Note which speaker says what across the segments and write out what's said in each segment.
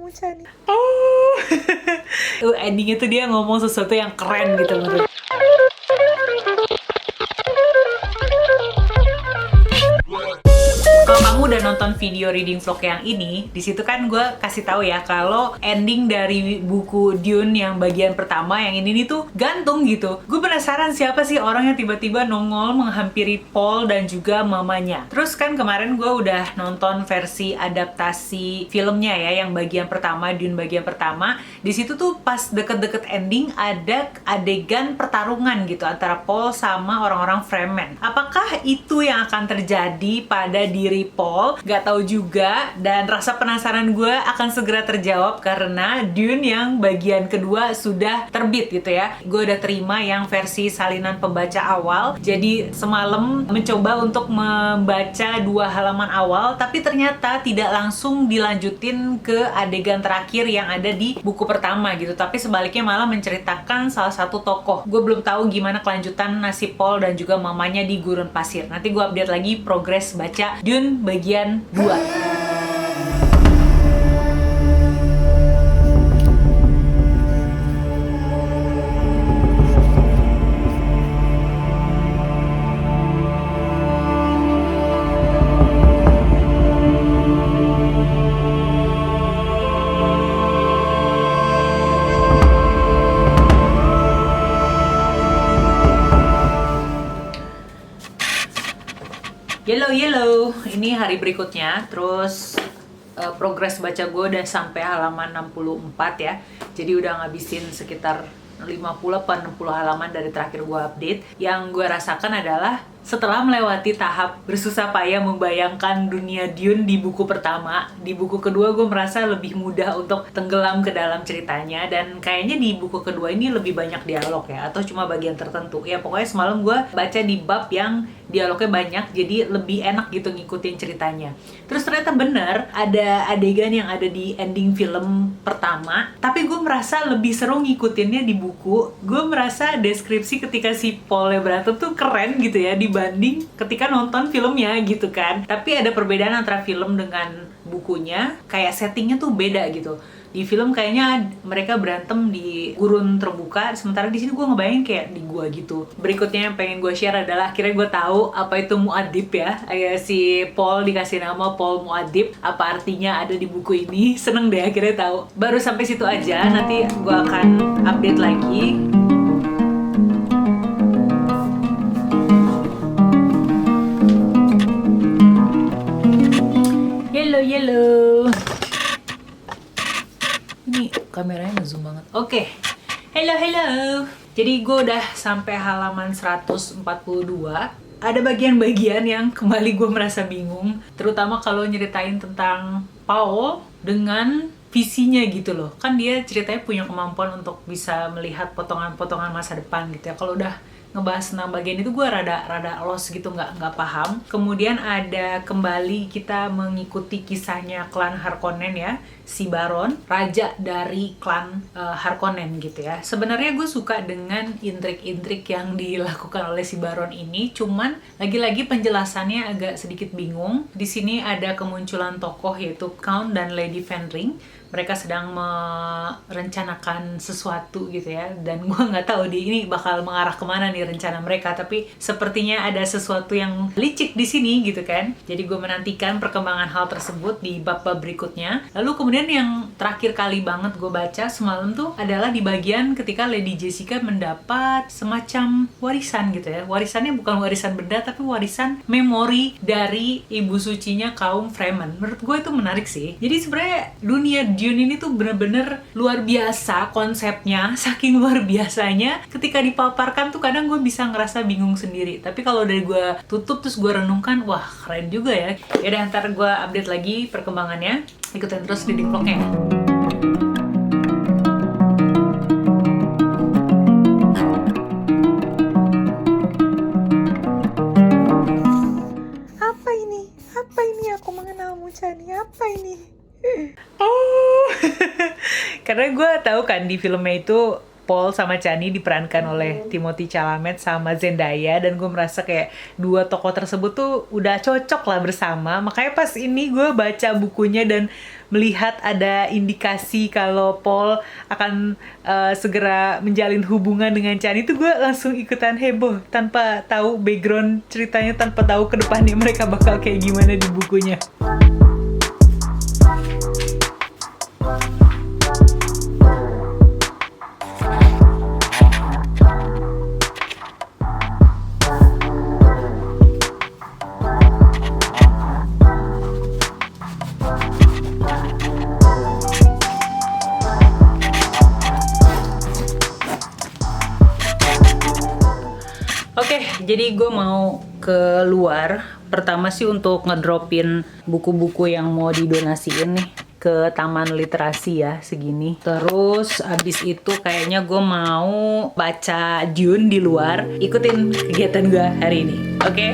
Speaker 1: mengenalmu Chani.
Speaker 2: Oh, endingnya tuh dia ngomong sesuatu yang keren gitu menurut. Kalau kamu udah nonton video reading vlog yang ini, di situ kan gue kasih tahu ya kalau ending dari buku Dune yang bagian pertama yang ini nih tuh gantung gitu. Gue penasaran siapa sih orang yang tiba-tiba nongol menghampiri Paul dan juga mamanya. Terus kan kemarin gue udah nonton versi adaptasi filmnya ya yang bagian pertama, Dune bagian pertama. Di situ tuh pas deket-deket ending ada adegan pertarungan gitu antara Paul sama orang-orang Fremen. Apakah itu yang akan terjadi pada diri Paul? Gak tahu juga, dan rasa penasaran gue akan segera terjawab karena Dune yang bagian kedua sudah terbit gitu ya. Gue udah terima yang versi salinan pembaca awal, jadi semalam mencoba untuk membaca 2 halaman awal, tapi ternyata tidak langsung dilanjutin ke adegan terakhir yang ada di buku pertama gitu, tapi sebaliknya malah menceritakan salah satu tokoh. Gue belum tahu gimana kelanjutan nasib Paul dan juga mamanya di gurun pasir. Nanti gue update lagi progres baca Dune bagian 2. Yellow, ini hari berikutnya. Terus progres baca gue udah sampai halaman 64 ya. Jadi udah ngabisin sekitar 50-60 halaman dari terakhir gue update. Yang gue rasakan adalah setelah melewati tahap bersusah payah membayangkan dunia Dune di buku pertama, di buku kedua gue merasa lebih mudah untuk tenggelam ke dalam ceritanya. Dan kayaknya di buku kedua ini lebih banyak dialog ya, atau cuma bagian tertentu. Ya pokoknya semalam gue baca di bab yang dialognya banyak, jadi lebih enak gitu ngikutin ceritanya. Terus ternyata bener, ada adegan yang ada di ending film pertama, tapi gue merasa lebih seru ngikutinnya di buku. Gue merasa deskripsi ketika si Paul berantem tuh keren gitu ya, dibanding ketika nonton filmnya gitu kan. Tapi ada perbedaan antara film dengan bukunya, kayak settingnya tuh beda gitu. Di film kayaknya mereka berantem di gurun terbuka, sementara di sini gue ngebayangin kayak di gua gitu. Berikutnya yang pengen gue share adalah akhirnya gue tahu apa itu Muad'Dib ya. Si Paul dikasih nama Paul Muad'Dib. Apa artinya ada di buku ini? Seneng deh akhirnya tahu. Baru sampai situ aja. Nanti gue akan update lagi. Yellow. Ini kameranya ngezoom banget. Oke. Hello. Jadi gue udah sampai halaman 142. Ada bagian-bagian yang kembali gue merasa bingung. Terutama kalau nyeritain tentang Paul dengan visinya gitu loh. Kan dia ceritanya punya kemampuan untuk bisa melihat potongan-potongan masa depan gitu ya. Kalau udah ngebahas tentang bagian itu gue rada lost gitu, nggak paham. Kemudian ada kembali kita mengikuti kisahnya klan Harkonnen ya, si Baron, raja dari klan Harkonnen gitu ya. Sebenarnya gue suka dengan intrik-intrik yang dilakukan oleh si Baron ini, cuman lagi-lagi penjelasannya agak sedikit bingung. Di sini ada kemunculan tokoh yaitu Count dan Lady Fenring. Mereka sedang merencanakan sesuatu gitu ya, dan gue nggak tahu ini bakal mengarah kemana nih rencana mereka, tapi sepertinya ada sesuatu yang licik di sini gitu kan. Jadi gue menantikan perkembangan hal tersebut di bab-bab berikutnya. Lalu kemudian yang terakhir kali banget gue baca semalam tuh adalah di bagian ketika Lady Jessica mendapat semacam warisan gitu ya. Warisannya bukan warisan benda, tapi warisan memori dari ibu sucinya kaum Fremen. Menurut gue itu menarik sih. Jadi sebenarnya dunia Dune ini tuh bener-bener luar biasa konsepnya, saking luar biasanya ketika dipaparkan tuh kadang gue bisa ngerasa bingung sendiri. Tapi kalau dari gue tutup terus gue renungkan, wah keren juga ya. Yaudah ntar gue update lagi perkembangannya, ikutin terus reading vlognya.
Speaker 1: Apa ini aku mengenalmu Chani? Apa ini?
Speaker 2: Oh, karena gue tahu kan di filmnya itu Paul sama Chani diperankan oleh Timothée Chalamet sama Zendaya, dan gue merasa kayak dua tokoh tersebut tuh udah cocok lah bersama. Makanya pas ini gue baca bukunya dan melihat ada indikasi kalau Paul akan segera menjalin hubungan dengan Chani, itu gue langsung ikutan heboh tanpa tahu background ceritanya, tanpa tahu ke depannya mereka bakal kayak gimana di bukunya. Oke, jadi gue mau keluar. Pertama sih untuk ngedropin buku-buku yang mau didonasiin nih ke Taman Literasi ya, segini. Terus abis itu kayaknya gue mau baca Dune di luar. Ikutin kegiatan gue hari ini, oke?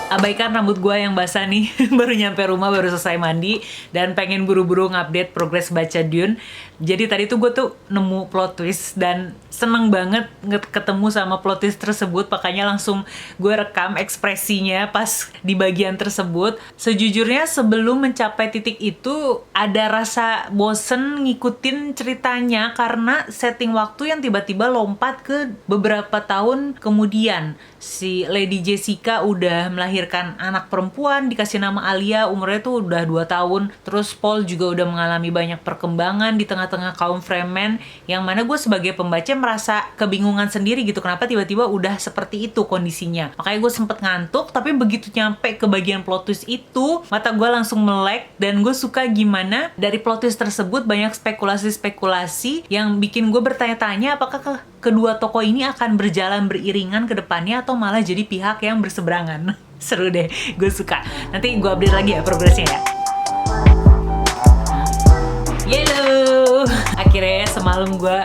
Speaker 2: Abaikan rambut gue yang basah nih. Baru nyampe rumah, baru selesai mandi, dan pengen buru-buru ngupdate progres baca Dune. Jadi tadi tuh gue tuh nemu plot twist dan seneng banget ketemu sama plot twist tersebut. Makanya langsung gue rekam ekspresinya pas di bagian tersebut. Sejujurnya sebelum mencapai titik itu ada rasa bosen ngikutin ceritanya karena setting waktu yang tiba-tiba lompat ke beberapa tahun kemudian. Si Lady Jessica udah melahirkan anak perempuan, dikasih nama Alia, umurnya tuh udah 2 tahun. Terus Paul juga udah mengalami banyak perkembangan di tengah-tengah kaum Fremen, yang mana gue sebagai pembaca merasa kebingungan sendiri gitu, kenapa tiba-tiba udah seperti itu kondisinya. Makanya gue sempet ngantuk, tapi begitu nyampe ke bagian plot twist itu, mata gue langsung melek, dan gue suka gimana dari plot twist tersebut banyak spekulasi-spekulasi yang bikin gue bertanya-tanya apakah kedua tokoh ini akan berjalan beriringan ke depannya atau malah jadi pihak yang berseberangan. Seru deh, gue suka. Nanti gue update lagi ya progresnya ya. Yellow! Akhirnya semalam gue,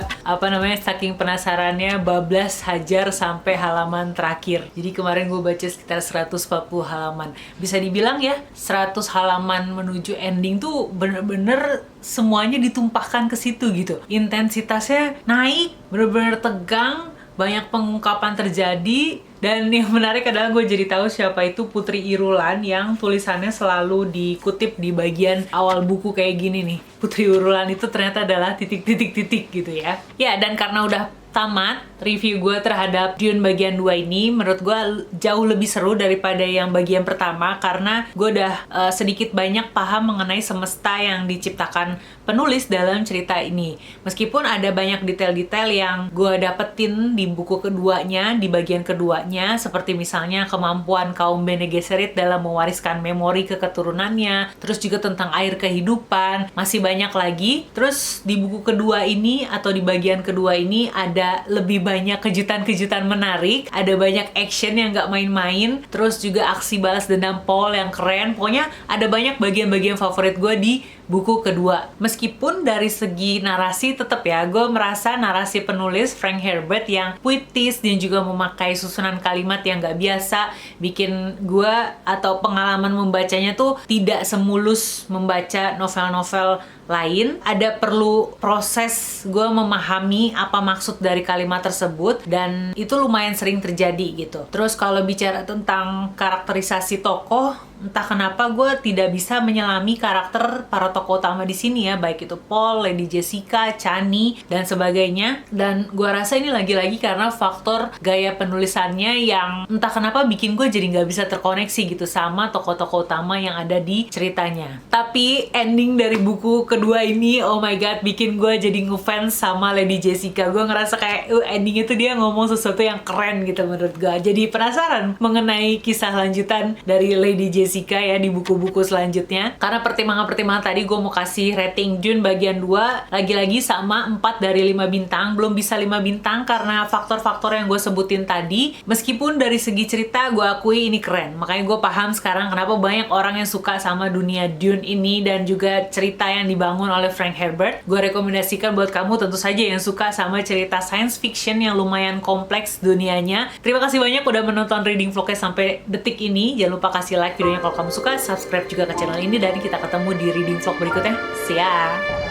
Speaker 2: saking penasarannya, bablas hajar sampai halaman terakhir. Jadi kemarin gue baca sekitar 140 halaman. Bisa dibilang ya, 100 halaman menuju ending tuh bener-bener semuanya ditumpahkan ke situ gitu. Intensitasnya naik, bener-bener tegang, banyak pengungkapan terjadi. Dan yang menarik adalah gue jadi tahu siapa itu Putri Irulan yang tulisannya selalu dikutip di bagian awal buku kayak gini nih. Putri Irulan itu ternyata adalah titik-titik-titik gitu ya. Ya, dan karena udah tamat review gue terhadap Dune bagian 2 ini, menurut gue jauh lebih seru daripada yang bagian pertama karena gue udah sedikit banyak paham mengenai semesta yang diciptakan penulis dalam cerita ini. Meskipun ada banyak detail-detail yang gue dapetin di buku keduanya, di bagian keduanya, seperti misalnya kemampuan kaum Bene Gesserit dalam mewariskan memori ke keturunannya, terus juga tentang air kehidupan, masih banyak lagi. Terus di buku kedua ini atau di bagian kedua ini ada lebih banyak kejutan-kejutan menarik, ada banyak action yang nggak main-main, terus juga aksi balas dendam Paul yang keren. Pokoknya ada banyak bagian-bagian favorit gue di buku kedua. Meskipun dari segi narasi tetap ya, gue merasa narasi penulis Frank Herbert yang puitis dan juga memakai susunan kalimat yang nggak biasa, bikin gue atau pengalaman membacanya tuh tidak semulus membaca novel-novel lain. Ada perlu proses gue memahami apa maksud dari kalimat tersebut, dan itu lumayan sering terjadi gitu. Terus kalau bicara tentang karakterisasi tokoh, entah kenapa gue tidak bisa menyelami karakter para tokoh-tokoh utama di sini ya, baik itu Paul, Lady Jessica, Chani, dan sebagainya. Dan gue rasa ini lagi-lagi karena faktor gaya penulisannya yang entah kenapa bikin gue jadi nggak bisa terkoneksi gitu sama tokoh-tokoh utama yang ada di ceritanya. Tapi ending dari buku kedua ini, oh my god, bikin gue jadi ngefans sama Lady Jessica. Gue ngerasa kayak ending itu dia ngomong sesuatu yang keren gitu menurut gue. Jadi penasaran mengenai kisah lanjutan dari Lady Jessica ya di buku-buku selanjutnya. Karena pertimbangan-pertimbangan tadi gue mau kasih rating Dune bagian 2 lagi-lagi sama 4 dari 5 bintang. Belum bisa 5 bintang karena faktor-faktor yang gue sebutin tadi. Meskipun dari segi cerita gue akui ini keren. Makanya gue paham sekarang kenapa banyak orang yang suka sama dunia Dune ini dan juga cerita yang dibangun oleh Frank Herbert. Gue rekomendasikan buat kamu tentu saja yang suka sama cerita science fiction yang lumayan kompleks dunianya. Terima kasih banyak udah menonton reading vlognya sampai detik ini. Jangan lupa kasih like videonya kalau kamu suka, subscribe juga ke channel ini, dan kita ketemu di reading vlog berikutnya. See ya!